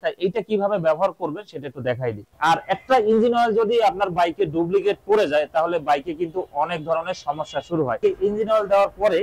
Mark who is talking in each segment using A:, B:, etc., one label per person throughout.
A: তাই এইটা কিভাবে ব্যবহার করবেন সেটা একটু দেখাই দিই। আর একটা ইঞ্জিন অয়েল যদি আপনার বাইকে ডুপ্লিকেট পড়ে যায় তাহলে বাইকে কিন্তু অনেক ধরনের সমস্যা শুরু হয়। এই ইঞ্জিন অয়েল দেওয়ার পরে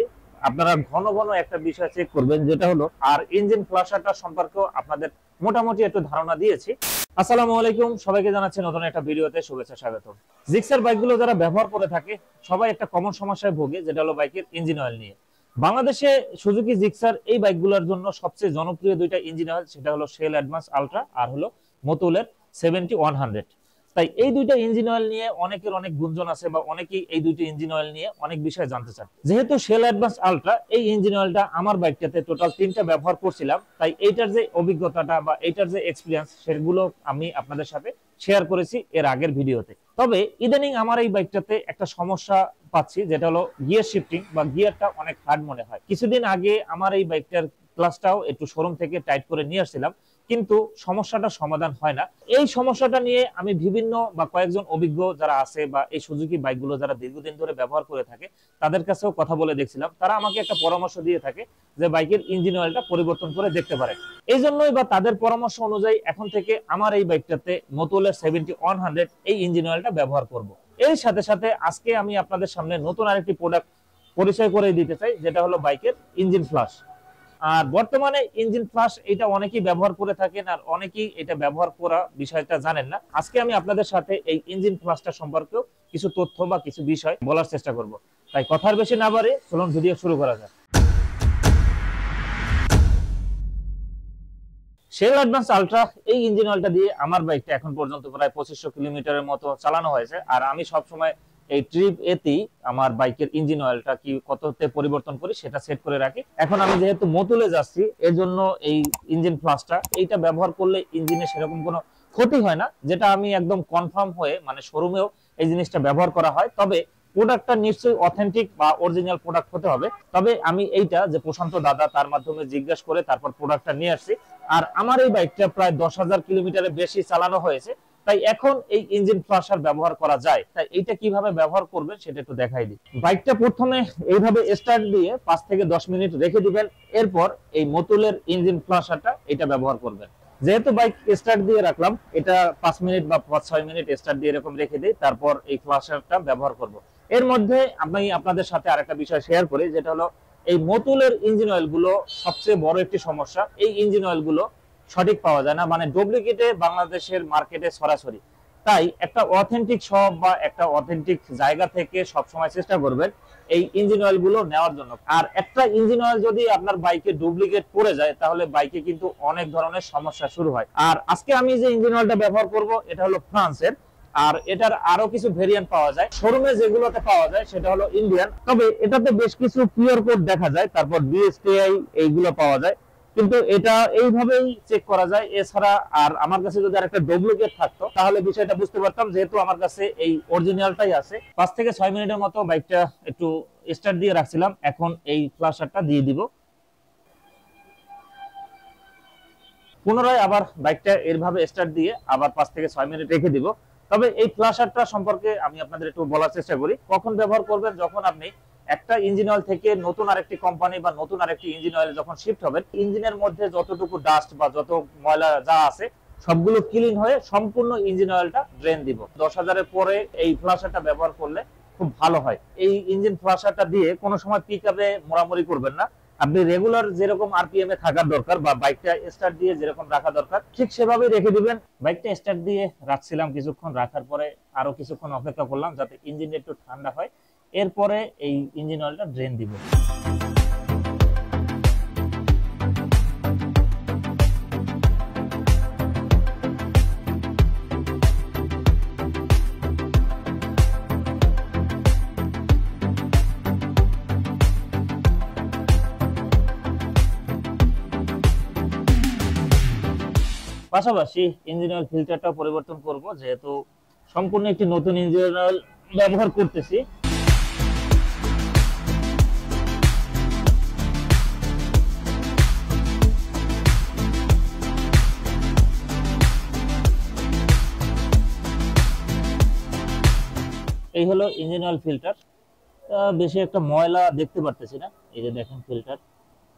A: আপনারা ঘন ঘন একটা বিষয় চেক করবেন, যেটা হলো আর ইঞ্জিন ফ্লাশারটা সম্পর্কেও আপনাদের মোটামুটি একটু ধারণা দিয়েছি। আসসালামু আলাইকুম, সবাইকে জানাচ্ছি নতুন একটা ভিডিওতে শুভেচ্ছা স্বাগতম। জিক্সার বাইকগুলো যারা ব্যবহার করে থাকে সবাই একটা কমন সমস্যায় ভোগে, যেটা হলো বাইকের ইঞ্জিন অয়েল নিয়ে। বাংলাদেশে সুজুকি জিক্সার এই বাইকগুলোর জন্য সবচেয়ে জনপ্রিয় দুইটা ইঞ্জিন অয়েল, সেটা হলো শেল অ্যাডভান্স আলট্রা আর হলো মোটুলের 70-100। তাই এই দুইটা ইঞ্জিন অয়েল নিয়ে অনেকের অনেক গুঞ্জন আছে বা অনেকেই এই দুইটা ইঞ্জিন অয়েল নিয়ে অনেক বিষয় জানতে চান। যেহেতু শেল অ্যাডভান্স আলট্রা এই ইঞ্জিন অয়েলটা আমার বাইকটাতে টোটাল 3টা ব্যবহার করছিলাম, তাই এইটার যে অভিজ্ঞতাটা বা এইটার যে এক্সপিরিয়েন্স সেগুলো আমি আপনাদের সাথে শেয়ার করেছি এর আগের ভিডিওতে। তবে ইদানিং আমার এই বাইকটাতে একটা সমস্যা পাচ্ছি, যেটা হলো গিয়ার শিফটিং বা গিয়ারটা অনেক হার্ড মনে হয়। কিছুদিন আগে আমার এই বাইকটার ক্লাসটাও একটু শোরুম থেকে টাইট করে নিয়ে আসছিলাম, কিন্তু সমস্যাটা সমাধান হয় না। এই সমস্যাটা নিয়ে আমি বিভিন্ন বা কয়েকজন অভিজ্ঞ যারা আছে বা এই সুজুকি বাইকগুলো যারা দীর্ঘদিন ধরে ব্যবহার করে থাকে তাদের কাছেও কথা বলে দেখছিলাম। তারা আমাকে একটা পরামর্শ দিয়ে থাকে যে বাইকের ইঞ্জিন অয়েলটা পরিবর্তন করে দেখতে পারে। এই জন্যই বা তাদের পরামর্শ অনুযায়ী এখন থেকে আমার এই বাইকটাতে মোটুলের 70-100 এই ইঞ্জিন অয়েলটা ব্যবহার করব। এর সাথে সাথে আজকে আমি আপনাদের সামনে নতুন আরেকটি প্রোডাক্ট পরিচয় করে দিতে চাই, যেটা হলো বাইকের ইঞ্জিন ফ্লাশ। আর বর্তমানে ইঞ্জিন ফ্লাশ এটা অনেকেই ব্যবহার করে থাকেন আর অনেকেই এটা ব্যবহার করা বিষয়টা জানেন না। আজকে আমি আপনাদের সাথে এই ইঞ্জিন ফ্লাশটা সম্পর্কেও কিছু তথ্য বা কিছু বিষয় বলার চেষ্টা করব। তাই কথার বেশি না বাড়ে চলুন ভিডিও শুরু করা যাক। শেল অ্যাডভান্স আলট্রা এই ইঞ্জিন অয়েলটা দিয়ে আমার বাইকটা এখন পর্যন্ত প্রায় 2500 কিলোমিটারের মতো চালানো হয়েছে। আর আমি সবসময় এই ট্রিপ এতেই আমার বাইকের ইঞ্জিন অয়েলটা কি কততে পরিবর্তন করি সেটা সেট করে রাখি। এখন আমি যেহেতু মোটুলে যাচ্ছি এর জন্য এই ইঞ্জিন ফ্লাশটা এইটা ব্যবহার করলে ইঞ্জিনে সেরকম কোনো ক্ষতি হয় না, যেটা আমি একদম কনফার্ম হয়ে মানে শোরুমেও এই জিনিসটা ব্যবহার করা হয়। তবে প্রোডাক্টটা নিশ্চয়ই অথেন্টিক বা অরিজিনাল প্রোডাক্ট হতে হবে। তবে আমি এইটা যে প্রশান্ত দাদা তার মাধ্যমে জিজ্ঞাসা করে তারপর প্রোডাক্টটা নিয়ে আসছি। আর আমার এই বাইকটা প্রায় 10,000 কিলোমিটারের বেশি চালানো হয়েছে, তাই এখন এই ইঞ্জিন ফ্লাশার ব্যবহার করা যায়। তাই এইটা কিভাবে ব্যবহার করবেন সেটা একটু দেখাই দিই। বাইকটা প্রথমে এইভাবে স্টার্ট দিয়ে 5 থেকে 10 মিনিট রেখে দিবেন, এরপর এই মোটুলের ইঞ্জিন ফ্লাশারটা এটা ব্যবহার করবেন। যেহেতু বাইক স্টার্ট দিয়ে রাখলাম, এটা 5 মিনিট বা 5-6 মিনিট স্টার্ট দিয়ে এরকম রেখে দিই, তারপর এই ফ্লাশারটা ব্যবহার করব। এর মধ্যে আমি আপনাদের সাথে আরেকটা বিষয় শেয়ার করি, যেটা হলো এই মোটুলের ইঞ্জিন অয়েল গুলো সবচেয়ে বড় একটি সমস্যা। এই ইঞ্জিন অয়েল গুলো সঠিক পাওয়া যায় না, মানে ডুপ্লিকেটে বাংলাদেশের মার্কেটে সরাসরি। তাই একটা অথেন্টিক শপ বা একটা অথেন্টিক জায়গা থেকে সবসময় চেষ্টা করবেন এই ইঞ্জিন অয়েল গুলো নেওয়ার জন্য। আর একটা ইঞ্জিন অয়েল যদি আপনার বাইকে ডুপ্লিকেট পড়ে যায় তাহলে বাইকে কিন্তু অনেক ধরনের সমস্যা শুরু হয়। আর আজকে আমি যে ইঞ্জিন অয়েলটা ব্যবহার করব এটা হলো ফ্রান্সের। আর এটার আরো কিছু ভেরিয়েন্ট পাওয়া যায়, শোরুমে যেগুলোতে পাওয়া যায় সেটা হলো ইন্ডিয়ান। তবে এটাতে বেশ কিছু পিওর কোড দেখা যায়, তারপর বিএসটিআই এইগুলো পাওয়া যায়, কিন্তু এটা এইভাবেই চেক করা যায়। এছাড়া আর আমার কাছে যদি আরেকটা ডুপ্লিকেট থাকতো তাহলে বিষয়টা বুঝতে পারতাম। যেহেতু আমার কাছে এই অরিজিনালটাই আছে, 5 থেকে 6 মিনিটের মতো বাইকটা একটু স্টার্ট দিয়ে রাখছিলাম। এখন এই ফ্লাশারটা দিয়ে দিব, পুনরায় আবার বাইকটা এরভাবে স্টার্ট দিয়ে আবার 5 থেকে 6 মিনিট রেখে দিব। তবে এই ফ্লাশারটা সম্পর্কে আমি আপনাদের একটু বলার চেষ্টা করি। কখন ব্যবহার করবেন? যখন আপনি একটা ইঞ্জিন অয়েল থেকে নতুন আরেকটি কোম্পানি বা নতুন আরেকটি ইঞ্জিন অয়েল যখন শিফট হবেন, ইঞ্জিনের মধ্যে যতটুকু ডাস্ট বা যত ময়লা যা আছে সবগুলো ক্লিন হয়ে সম্পূর্ণ ইঞ্জিন অয়েলটা ড্রেন দিব। 10,000 এর পরে এই ফ্লাশারটা ব্যবহার করলে খুব ভালো হয়। এই ইঞ্জিন ফ্লাশারটা দিয়ে কোনো সময় পিকআপে মোড়ামুড়ি করবেন না। আপনি রেগুলার যেরকম আরপিএম এ থাকার দরকার বা বাইকটা স্টার্ট দিয়ে যেরকম রাখা দরকার ঠিক সেভাবেই রেখে দিবেন। বাইকটা স্টার্ট দিয়ে রাখছিলাম, কিছুক্ষণ রাখার পরে আরো কিছুক্ষণ অপেক্ষা করলাম যাতে ইঞ্জিনটা একটু ঠান্ডা হয়, এরপরে এই ইঞ্জিন অয়েলটা ড্রেন দিব। পাশাপাশি ইঞ্জিন অয়েল ফিল্টারটাও পরিবর্তন করব, যেহেতু সম্পূর্ণ একটি নতুন ইঞ্জিন অয়েল ব্যবহার করতেছি। এই হলো ইঞ্জিন অয়েল ফিল্টার। বেশি একটা ময়লা দেখতে পারতেছি না, এই যে দেখেন ফিল্টার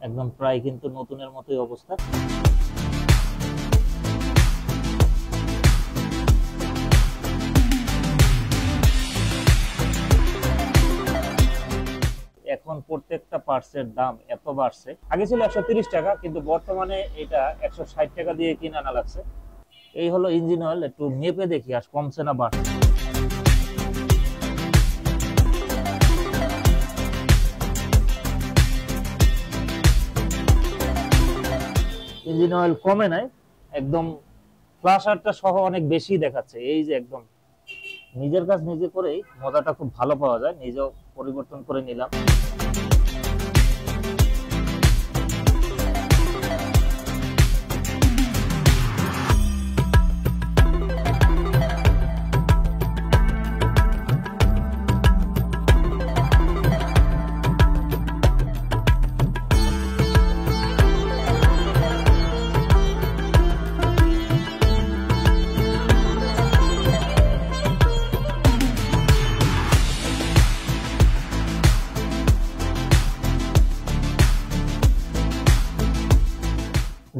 A: একদম প্রায় কিন্তু নতুনের মতোই অবস্থা। এখন প্রত্যেকটা পার্টসের দাম এত বাড়ছে, আগে ছিল 130 টাকা, কিন্তু বর্তমানে এটা 160 টাকা দিয়ে কিনে আনা লাগছে। এই হলো ইঞ্জিন অয়েল, একটু মেপে দেখি আর কমছে না বাড়ছে। ইঞ্জিন অয়েল কমে নাই, একদম ফ্লাশারটা সহ অনেক বেশি দেখাচ্ছে। এই যে একদম নিজের কাজ নিজে করেই মজাটা খুব ভালো পাওয়া যায়, নিজেও পরিবর্তন করে নিলাম।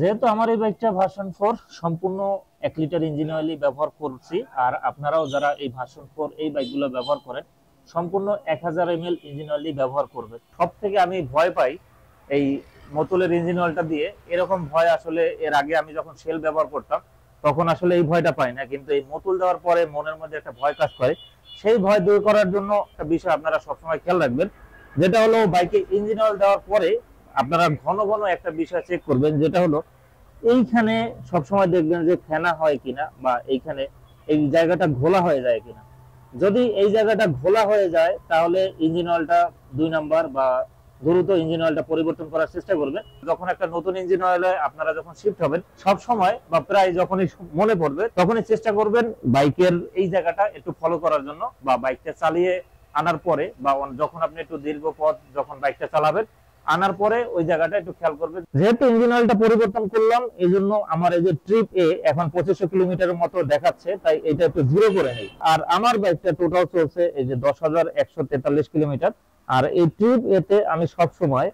A: যেহেতু আমার এই বাইকটা ভার্সন 4 সম্পূর্ণ 1 লিটার ইঞ্জিন অয়েলই ব্যবহার করছি, আর আপনারাও যারা এই ভার্সন 4 এই বাইকগুলো ব্যবহার করেন সম্পূর্ণ 1000 ml ইঞ্জিন অয়েলই ব্যবহার করবেন। সব থেকে আমি ভয় পাই এই মোটুলের ইঞ্জিন অয়েলটা দিয়ে, এরকম ভয় আসলে এর আগে আমি যখন শেল ব্যবহার করতাম তখন আসলে এই ভয়টা পাই না, কিন্তু এই মোটুল দেওয়ার পরে মনের মধ্যে একটা ভয় কাজ করে। সেই ভয় দূর করার জন্য একটা বিষয় আপনারা সবসময় খেয়াল রাখবেন, যেটা হলো বাইকে ইঞ্জিন অয়েল দেওয়ার পরে আপনারা ঘন ঘন একটা বিষয় চেক করবেন, যেটা হলো এইখানে সবসময় দেখবেন যে ফেনা হয় কিনা, বা এইখানে এই জায়গাটা ঘোলা হয়ে যায় কিনা। যদি এই জায়গাটা ঘোলা হয়ে যায় তাহলে ইঞ্জিন অয়েলটা 2 নাম্বার, বা দ্রুত ইঞ্জিন অয়েলটা পরিবর্তন করার চেষ্টা করবেন। যখন একটা নতুন ইঞ্জিন অয়েলে আপনারা যখন শিফট হবেন সব সময় বা প্রায় যখনই মনে পড়বে তখনই চেষ্টা করবেন বাইকের এই জায়গাটা একটু ফলো করার জন্য, বা বাইকটা চালিয়ে আনার পরে, বা যখন আপনি একটু দীর্ঘ পথ যখন বাইকটা চালাবেন আনার পরে ওই জায়গাটা একটু খেয়াল করবেন। যেহেতু ইঞ্জিন অয়েলটা পরিবর্তন করলাম এই জন্য আমার এই যে ট্রিপ এ এখন 2500 কিলোমিটারের মতো দেখাচ্ছে, তাই এটা একটু জিরো করে নেই। আর আমার বাইকটা টোটাল চলছে এই যে 10,143 কিলোমিটার। আর এই ট্রিপ এতে আমি সব সময়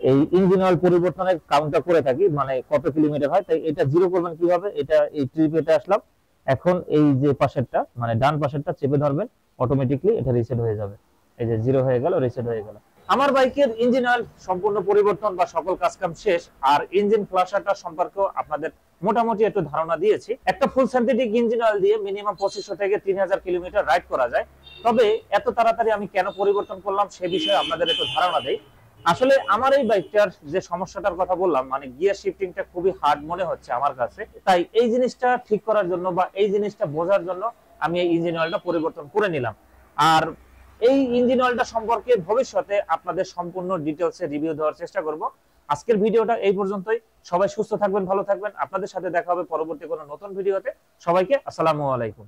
A: এই ইঞ্জিন অয়েল পরিবর্তনের কাউন্টটা করে থাকি, মানে কত কিলোমিটার হয়। তাই এটা জিরো করবেন কিভাবে, এটা এই ট্রিপ এতে আসলাম, এখন এই যে পাশেরটা মানে ডান পাশেরটা চেপে ধরবেন, অটোমেটিকলি এটা রিসেট হয়ে যাবে। এই যে জিরো হয়ে গেল, রিসেট হয়ে গেল। আমার বাইকের ইঞ্জিন অয়েল সম্পূর্ণ পরিবর্তন বা সকল কাজকাম শেষ। আর ইঞ্জিন ফ্লাশারটা সম্পর্কেও আপনাদের মোটামুটি একটু ধারণা দিয়েছি। একটা ফুল সিনথেটিক ইঞ্জিন অয়েল দিয়ে মিনিমাম 2500 থেকে 3000 কিলোমিটার রাইড করা যায়। তবে এত তাড়াতাড়ি আমি কেন পরিবর্তন করলাম সে বিষয়ে আপনাদের একটু ধারণা দেই। আসলে আমার এই বাইকটার যে সমস্যাটার কথা বললাম, মানে গিয়ার শিফটিংটা খুবই হার্ড মনে হচ্ছে আমার কাছে। তাই এই জিনিসটা ঠিক করার জন্য বা এই জিনিসটা বোঝার জন্য আমি এই ইঞ্জিন অয়েলটা পরিবর্তন করে নিলাম। আর এই ইঞ্জিন অয়েলটা সম্পর্কে ভবিষ্যতে আপনাদের সম্পূর্ণ ডিটেইলসে রিভিউ দেওয়ার চেষ্টা করব। আজকের ভিডিওটা এই পর্যন্তই। সবাই সুস্থ থাকবেন, ভালো থাকবেন। আপনাদের সাথে দেখা হবে পরবর্তী কোনো নতুন ভিডিওতে। সবাইকে আসসালামু আলাইকুম।